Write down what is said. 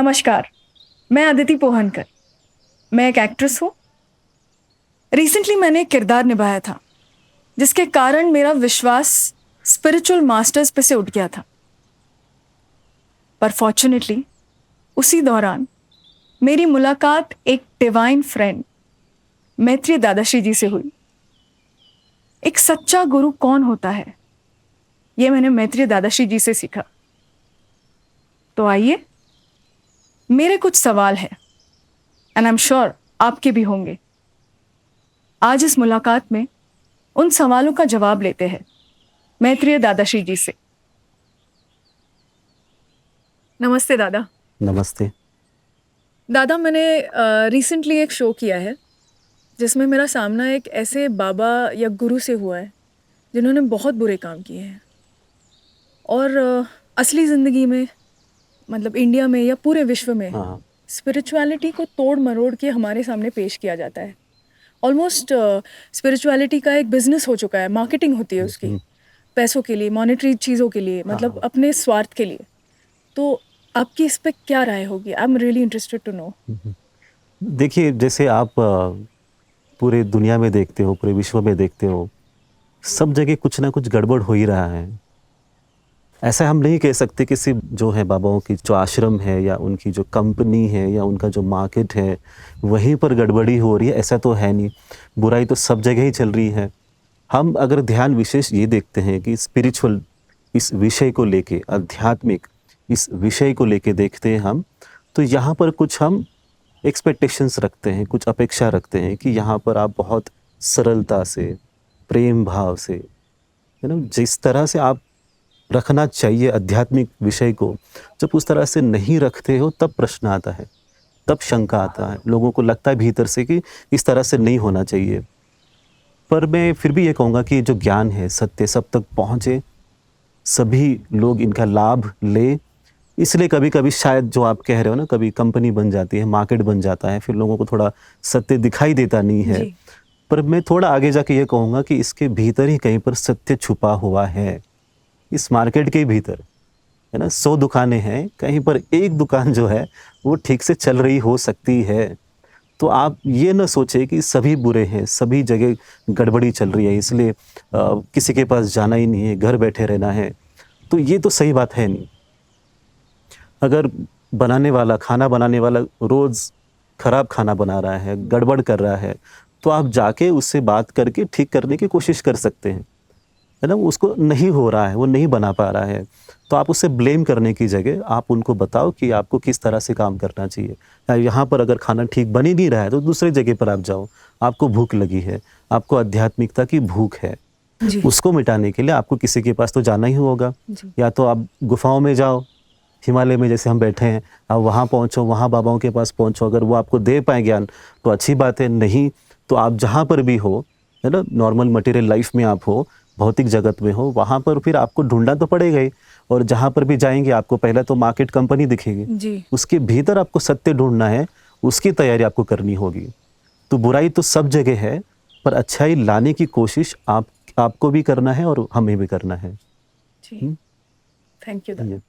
नमस्कार, मैं अदिति पोहनकर। मैं एक एक्ट्रेस हूँ। रिसेंटली मैंने एक किरदार निभाया था जिसके कारण मेरा विश्वास स्पिरिचुअल मास्टर्स पे से उठ गया था। पर फॉर्चुनेटली उसी दौरान मेरी मुलाकात एक डिवाइन फ्रेंड मैत्रेय दादाश्री जी से हुई। एक सच्चा गुरु कौन होता है, ये मैंने मैत्रेय दादाश्री जी से सीखा। तो आइए, मेरे कुछ सवाल हैं एंड आई एम श्योर आपके भी होंगे। आज इस मुलाकात में उन सवालों का जवाब लेते हैं मैत्रेय दादाश्री जी से। नमस्ते दादा। नमस्ते। दादा, मैंने रिसेंटली एक शो किया है जिसमें मेरा सामना एक ऐसे बाबा या गुरु से हुआ है जिन्होंने बहुत बुरे काम किए हैं और असली ज़िंदगी में, मतलब इंडिया में या पूरे विश्व में, हाँ, स्पिरिचुअलिटी को तोड़ मरोड़ के हमारे सामने पेश किया जाता है। ऑलमोस्ट स्पिरिचुअलिटी का एक बिजनेस हो चुका है, मार्केटिंग होती है उसकी, पैसों के लिए, मॉनेटरी चीज़ों के लिए, मतलब अपने स्वार्थ के लिए। तो आपकी इस पे क्या राय होगी? I am really interested to know. देखिए, जैसे आप पूरे दुनिया में देखते हो, पूरे विश्व में देखते हो, सब जगह कुछ ना कुछ गड़बड़ हो ही रहा है। ऐसा हम नहीं कह सकते कि सिर्फ जो है बाबाओं की जो आश्रम है या उनकी जो कंपनी है या उनका जो मार्केट है वहीं पर गड़बड़ी हो रही है, ऐसा तो है नहीं। बुराई तो सब जगह ही चल रही है। हम अगर ध्यान विशेष ये देखते हैं कि स्पिरिचुअल इस विषय को लेके, आध्यात्मिक इस विषय को लेके देखते हैं हम, तो यहाँ पर कुछ हम एक्सपेक्टेशंस रखते हैं, कुछ अपेक्षा रखते हैं कि यहाँ पर आप बहुत सरलता से, प्रेम भाव से, जिस तरह से आप रखना चाहिए आध्यात्मिक विषय को, जब उस तरह से नहीं रखते हो तब प्रश्न आता है, तब शंका आता है। लोगों को लगता है भीतर से कि इस तरह से नहीं होना चाहिए। पर मैं फिर भी ये कहूँगा कि जो ज्ञान है, सत्य सब तक पहुँचे, सभी लोग इनका लाभ ले। इसलिए कभी कभी शायद जो आप कह रहे हो ना, कभी कंपनी बन जाती है, मार्केट बन जाता है, फिर लोगों को थोड़ा सत्य दिखाई देता नहीं है। जी। पर मैं थोड़ा आगे जाके ये कहूँगा कि इसके भीतर ही कहीं पर सत्य छुपा हुआ है। इस मार्केट के भीतर, है ना, 100 दुकानें हैं, कहीं पर एक दुकान जो है वो ठीक से चल रही हो सकती है। तो आप ये ना सोचे कि सभी बुरे हैं, सभी जगह गड़बड़ी चल रही है, इसलिए किसी के पास जाना ही नहीं है, घर बैठे रहना है। तो ये तो सही बात है नहीं। अगर खाना बनाने वाला रोज़ खराब खाना बना रहा है, गड़बड़ कर रहा है, तो आप जाके उससे बात करके ठीक करने की कोशिश कर सकते हैं, है ना। उसको नहीं हो रहा है, वो नहीं बना पा रहा है, तो आप उसे ब्लेम करने की जगह आप उनको बताओ कि आपको किस तरह से काम करना चाहिए। या यहाँ पर अगर खाना ठीक बन ही नहीं रहा है तो दूसरी जगह पर आप जाओ। आपको भूख लगी है, आपको आध्यात्मिकता की भूख है, जी। उसको मिटाने के लिए आपको किसी के पास तो जाना ही होगा। जी। या तो आप गुफाओं में जाओ, हिमालय में जैसे हम बैठे हैं, आप वहाँ पहुँचो, वहाँ बाबाओं के पास पहुँचो। अगर वो आपको दे पाएँ ज्ञान तो अच्छी बात है, नहीं तो आप जहाँ पर भी हो, है ना, नॉर्मल मटेरियल लाइफ में आप हो, भौतिक जगत में हो, वहाँ पर फिर आपको ढूंढना तो पड़ेगा ही। और जहाँ पर भी जाएंगे आपको पहले तो मार्केट कंपनी दिखेगी, जी। उसके भीतर आपको सत्य ढूंढना है, उसकी तैयारी आपको करनी होगी। तो बुराई तो सब जगह है, पर अच्छाई लाने की कोशिश आपको भी करना है और हमें भी करना है। जी। थैंक यू दादा।